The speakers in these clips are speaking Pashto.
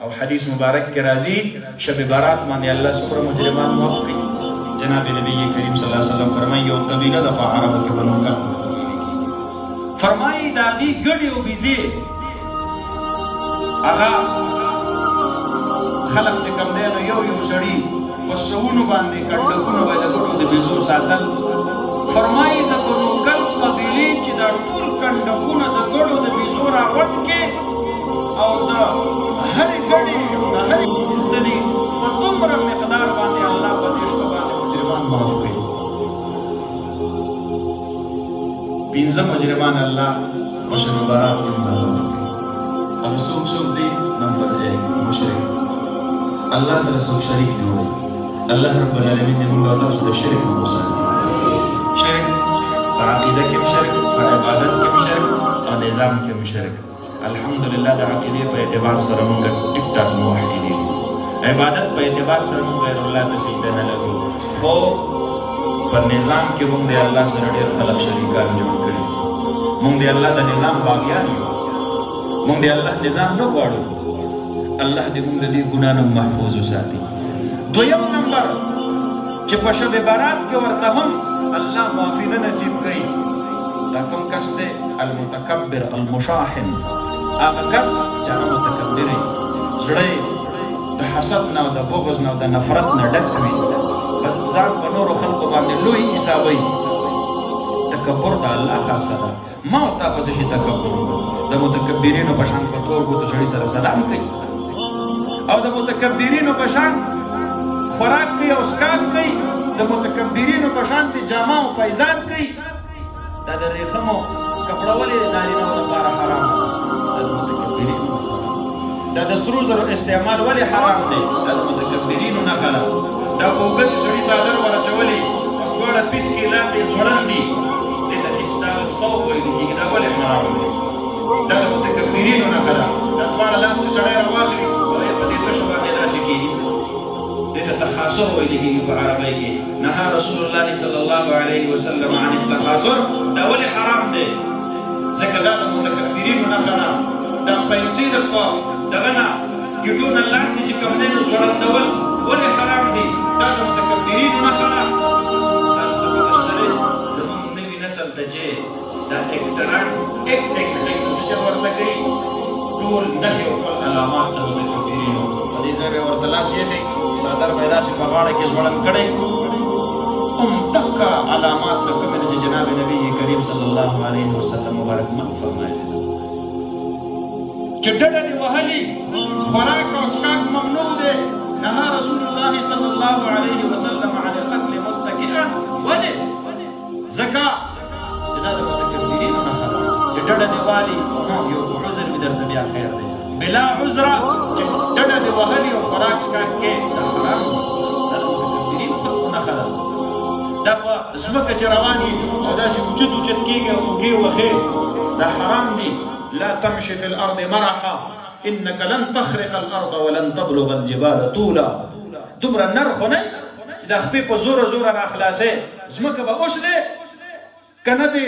او حدیث مبارک کې راځي شب برات باندې الله څومره مجرمان معاف کړي. جناب نبی کریم صلی الله علیه وسلم فرمایي یو قبیله د په عربو کې بنو کلب فرمایي د هغې ګډې او بیزې هغه خلق چې کوم دی نو یو یو سړي په سوونو باندې کنډکونه به د ګډو د بیزو ساتل. فرمایي د بنو کلب قبیلې چې دا ټول کنډکونه د ګډو د بیزو راغونډ کې او د هرې ګډې د هرې ډلې په دومره مقدار باندې الله په دې شپه باندې مجرمان معاف کړي. پنځه مجرمان الله په شب برات کې معاف کړي. هغه څوک دی؟ نمبر 1 مشرک. الله سره څوک شریک جوړوي. الله رب العالمین دې موږ او تاسو د شرک نه وساتي. شرک په عقیده کې شرک، په عبادت کې شرک او نظام کې شرک. الحمدلله د عقیدې په اعتبار سره موږ ټیک ټاک موحدین. عبادت په اعتبار سره موږ غیر الله ته سجده نه لګو. خو په نظام کې موږ د الله سره ډېر خلق شریکان جوړ کړي. موږ د الله د نظام باغیان یو. موږ د الله نظام نه غواړو. الله دې موږ د دې ګناه نه محفوظ وساتي. دویم نمبر چې په شب برات کې ورته هم الله معافي نه نصیب کوي، دا کوم کس دی؟ المتکبر المشاحن. هغه کس چې هغه متکبر وي، زړه د حسد نه او د بغض نه او د نفرت نه ډک وي، بس ځان په نورو خلقو باندې لوی حسابوي. تکبر د الله خاصه ده. ما او تا پسې شي تکبر د متکبرینو په شان په تور ګوتو سړي سره سلام کوي او د متکبرینو په شان خوراک کوي او څښاک کوي، د متکبرینو په شان جامه او پایزان کوي. دا د ریخمو کپړه ولې د نارینه‌و لپاره حرام ده؟ دا د متکبرینو حرام. دا د سرو زرو استعمال ولې حرام دی؟ دا د متکبرینو نښه ده. دا په اوږه چې سړي څادر ورچولي په ګوړه پیس کې لاندې ځوړند دي، دې ته اسدال الثوب ویل کېږي. دا ولې حرام دی؟ دا د متکبرینو نښه ده. دا دواړه لاس چې سړی راواخلي او یې په دې تشو باندې داسې کېږي، دې ته تخاصر ویل کېږي په عربۍ کې. نهى رسول الله صلی الله علیه وسلم عن التخاصر. دا ولې حرام دی؟ ځکه دا د متکبرینو نښه ده. دا پیسې د په دغه نه ګېټو نه لاندې چې کوم دی نو ځوړندول ولې حرام دي؟ دا د متکبرینو نښه ده. تاسو ته پته شته دی زموږ نوي نسل ته چې دا اکټران ایکټینګ کوي نو څه چل ورته کوي؟ ټول نښې او ټول علامات د متکبرینو په دې ځای به ورته لاس یې څادر به یې داسې په غاړه کې ځوړند کړی. دقه علامات د کومې نه چې جناب نبی کریم صلی الله علیه وسلم مبارک من فرمایي چې ډډه دې وهلي، خوراک او څښاک ممنوع دی. نهى رسول الله صلی الله علیه وسلم عن الاکل متکئا. ولې؟ ځکه چې دا د متکبرینو نښه ده چې ډډه دې والي. یو عذر مې درته بیا خیر دی. بلا عذره چې ډډه دې وهلي او خوراک څښاک کې دا حرام دی. دا د متکبرینو خلقو نښه ده. دا په ځمکه چې روان وي او داسې اوچت اوچت کېږي او اوږې وښې، دا حرام دي. لا تمشي في الارض مرحا انك لن تخرق الارض ولن تبلغ الجبال طولا. دومره نر خو نه چې دا خپې په زوره زوره راخلاصې، ځمکه به اوس دی که نه دی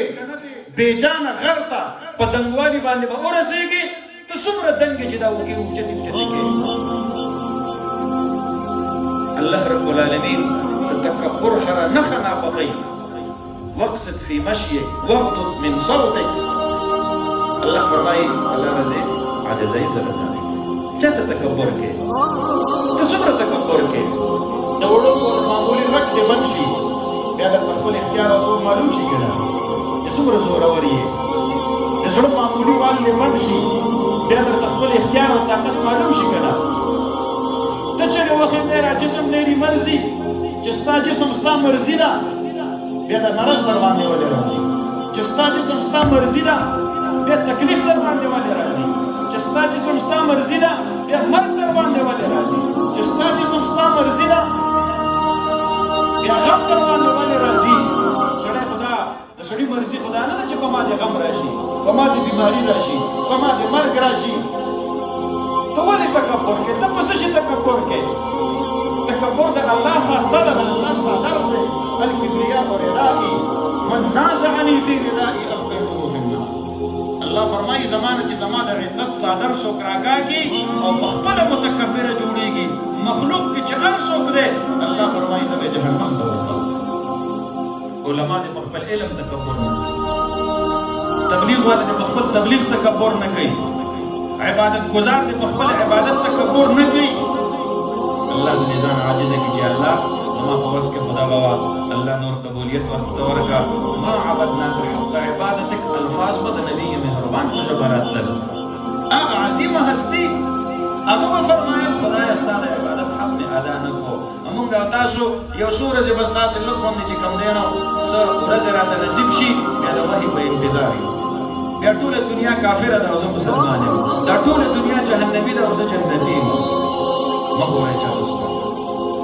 بېجانه غر ته په دنګوالي باندې به ورسېږي. ته څومره دنګې چې دا اوږې اوچتې اوچتې کېږي. الله رب العالمین تکبر هره نښه ناپخوي. واقصد فی مشیک واغضض من صوتک. الله فرمایي الله رضی عاجزۍ سره ځانې چاته تکبر کې؟ ته څومره تکبر کې؟ د وړو معمولي غټ دې بند شي، بیا درته خپل اختیار او زور معلوم شي که نه چې څومره زورور یې. د زړه معمولي وال دې بند شي، بیا درته خپل اختیار او طاقت معلوم شي که نه. ته چېرې وخت دی را جسم لري مرضي چې ستا جسم ستا مرضي ده، بیا د مرض در باندې ولې راځي؟ چې ستا جسم ستا مرضي ده، بیا تکلیف در باندې ولې راځي؟ چې ستا جسم ستا مرضي ده، بیا مرګ در باندې ولې راځي؟ چې ستا جسم ستا مرضي ده، بیا غم در باندې ولې راځي؟ سړی خدا د سړي مرضي خدا نه ده چې په ما دې غم راشي، په ما دې بیماري راشي، په ما دې مرګ راشي. ته ولې تکبر کوې؟ ته په څه شي تکبر کوې؟ تکبر د الله خاصه ده، د الله صادر دی. الکبریاء ردائي من نازعني في ردائي القيته في النار. الله فرمایي زمانه چې زما د عزت صادر څوک راکاږي او په خپله هر څوک دی الله فرمایي زه به جهنم ته ورکوم. علما دې په خپل علم تکبر نه کوي، تبلیغ والا دې په خپل تبلیغ تکبر نه کوي، عبادت گزار دې په خپل عبادت تکبر نه کوي. الله دې ځان عاجزه کړي چې الله زما په وس کې خدا بابا الله نور قبولیت ورکا ما عبدناک حق عبادتک. الفاظ به د نبی مهربان په ژبه راتلل. هغه عظیمه هستی هغه وفرمایل خدای ستا د عبادت حق مې ادا نه کو. موږ او تاسو یو څو ورځې بس داسې لږ غوندې چې کوم دی نو څه ورځې راته نصیب شي بیا د وحي په انتظار یو. بیا ټوله دنیا کافره ده او زه مسلمان یم، دا ټوله دنیا جهنمي ده او زه جنتي یم. مه ګورئ چا ته څه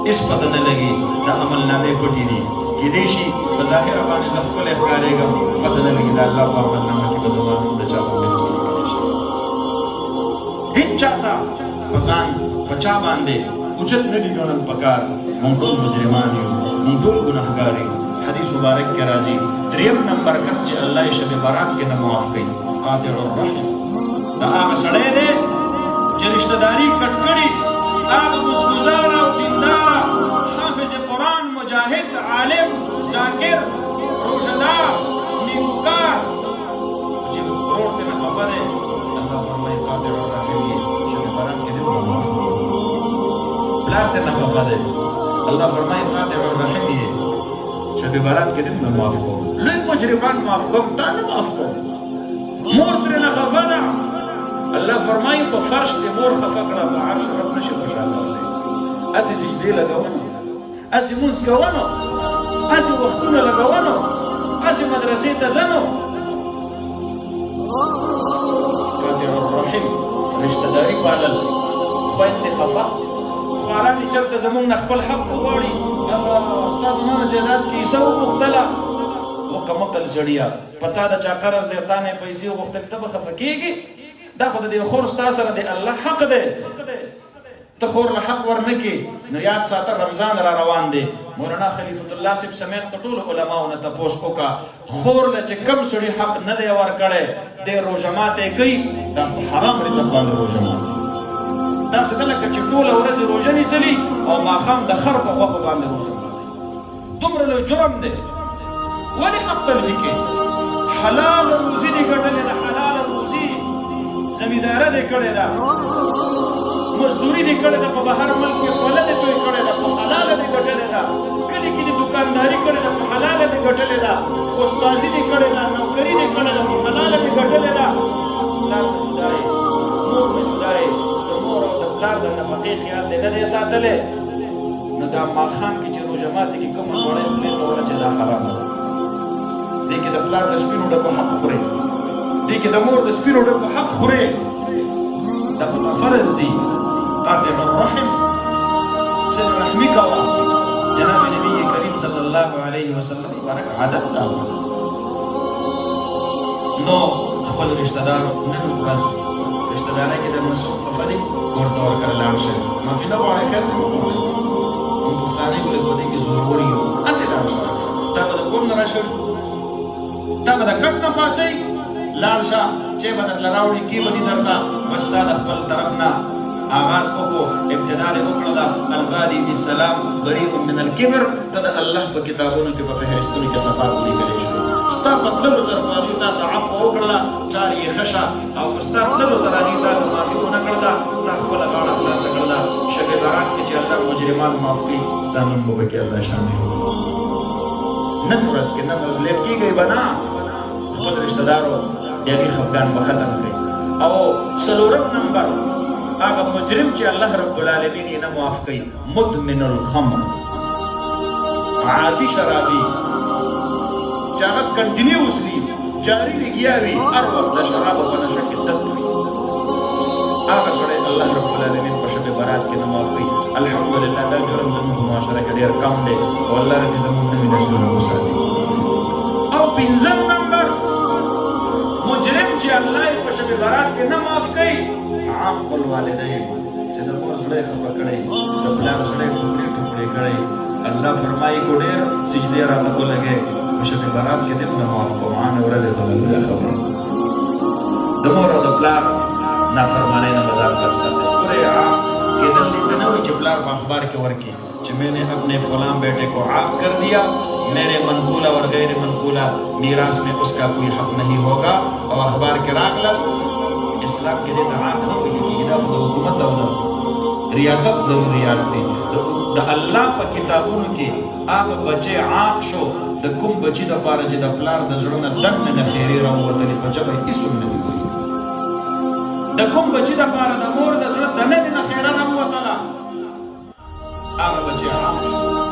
هېڅ پته نه لګي، دا عمل نامې پټې دي. کېدای شي په ظاهره باندې زه ښکلی ښکارېږم، پته نه لګي د الله په عمل نامه کې به زما د چا په لسټ کې لیکلی شي. هېڅ چا ته په ځان په چا باندې اوچت نه دي ګڼل پکار. موږ ټول مجرمان یو، موږ ټول ګناهګار یو. حدیث مبارک کې راځي دریم نمبر کس چې الله یې شب برات کې نه معاف کوي قاطع الرحم. دا هغه سړی دی چې رشته داري کټ کړي، هغه مزګزار او دیندار حافظ قرآن مجاهد عالم ذاکر روژهدار نیکوکار چې ورور ته نه خفه دی، الله فرمایي قاطع الرحم یې شب برات کې دې معاف کوي. پلار ته نه خفه دی، الله فرمایي قاطع الرحم یې شب برات کې دې معاف کوم. لوی مجرمان معاف کوم، تا نه معاف کوم. مور ترې نه خفه ده، الله فرمایي په فرش دې مور خفه کړه، په عرش رب نشي خوشحاله دی. هسې سجدې لګونه، هسې مونځ کوونه، هسې وختونه لګونه، هسې مدرسې ته ځنو. قاطع الرحم رشته داري پالل، خویندې خفه خوارانې چېرته زمونږ نه خپل حق وغواړي، تا زما نه جایداد کې حصه وغوښتله. وقمقل سړیه په تا د چا قرض دی، تا نه یې پیسې وغوښتل، ته به خفه کېږې؟ دا خو د دې خور ستا سره د الله حق دی، ته خور له حق ور نه کې. نو یاد ساته رمضان را روان دی. مولانا خلیفة الله صاحب سمیت د ټولو علماو نه تپوس وکړه، خور له چې کم سړي حق نه دی ورکړی دی روژه ماتې کوي، دا په حرام رزق باندې روژه ماتې. داسې ده لکه چې ټوله ورځ روژه نیسلي او ماښام د خر په غوښو باندې روژه ماتې. دومره لوی جرم دی. ولې حق تلفي کوي؟ حلال روزي دې ګټلې ده، حلال روزي زمینداره دې کړې ده، مزدوري دې کړې ده، په بهر ملک کې خوله دې توی کړې ده، په حلاله دې ګټلې ده. کلي کې دې دکانداري کړې ده، په حلاله دې ګټلې ده. استازي دې کړې ده، نوکري دې کړې ده، په حلاله دې ګټلې ده. پلار مې جدا یې، مور مې جدا یې، د مور او د پلار د نفقې خیال دې نه دی ساتلی. نو دا ماښام کې چې روژه ماتې کې کومه ډوډۍ خورې کوله چې دا حرامه ده. دې کې د پلار د سپینو ډکو حق خورې، دې کې د مور د سپینو ډکو حق خورې. دا په فرض دي. قاطع الرحم صله رحمي کوه. جناب نبی کریم صلی الله علیه وسلم مبارک عادت دا نو خپل رشتہ دارو نن ورځ رشتہ داري کې د مسوق خفه دي کور ته ورکړه لاړ شي. معافي نه غواړي، خیر نه غواړي. موږ پښتانه ګولې په دې کې زوروري یو، هسې لاړ شه. تا به د کور نه راشړ، تا به د کټ نه پاسئ، لاړ شه چې به درله راوړي کې به دي درته. بس تا د خپل طرف نه آغاز وکړو، ابتدا دې وکړه ده البادي بالسلام بریء من الکبر. ته د الله په کتابونو کې په فهرستونو کې صفات لیکلی شو. ستا په تللو سره په هغې تا ته عفو وکړله، چارې یې ښه شه، او په ستا تللو سره هغې تا ته معافي ونه کړله، تا خپله غاړه خلاصه کړله. شب برات کې چې الله مجرمان معاف کړي، ستا نوم به پکې الله شامل کړي. نن ورځ کې نن ورځ لیټ کېږئ به نه، خپل رشته دارو د هغې خفګان به ختم کړئ. او څلورم نمبر هغه مجرم چې الله رب العالمین یې نه معاف کوي، مدمن الخمر، عادي شرابي چې هغه کنټینیوس وي، جاري لګیا وي، هر وخت د شرابو په نشه کې تت وي. هغه سړی الله رب العالمین په شب برات کې نه معاف کوي. الحمدلله دا جرم زموږ په معاشره کې ډېر کم دی او الله رب زموږ نوي نسلونه وساتي. او پنځم نمبر مجرم چې الله یې په شب برات کې نه معاف کوي، عام خپل والدین چې د مور زړه یې خفه کړی، د پلار زړه یې ټوکړې ټوکړې کړی. الله فرمایي کو ډېر سجدې راته ولګې، په شب برات کې دې نه معاف کوم. عامې ورځې ته لږه خبره د مور او د پلار نافرمانۍ نه به ځان بچ ساتئ. ګورئ عام کېدل دې ته نه وایي پلار په اخبار کې ورکی چې میں نے اپنے فلاں بیٹے کو عاق کر دیا، میرے منقولہ اور غیر منقولہ میراث میں اس کا کوئی حق نہیں ہوگا، اور اخبار کے راغلل اسلام کې دې ته عاق نه ویل کېږي، دا خو د حکومت او د ریاست ضروریات دي. د الله په کتابونو کې هغه بچی عاق شو د کوم بچی دپاره چې د پلار د زړه نه دننه نه خیرې راووتلې په ژبه یې هېڅوک نه دي ویلي. د کوم بچی دپاره د مور د زړه دننه نه خیره راووتله هغه بچی عاق شو.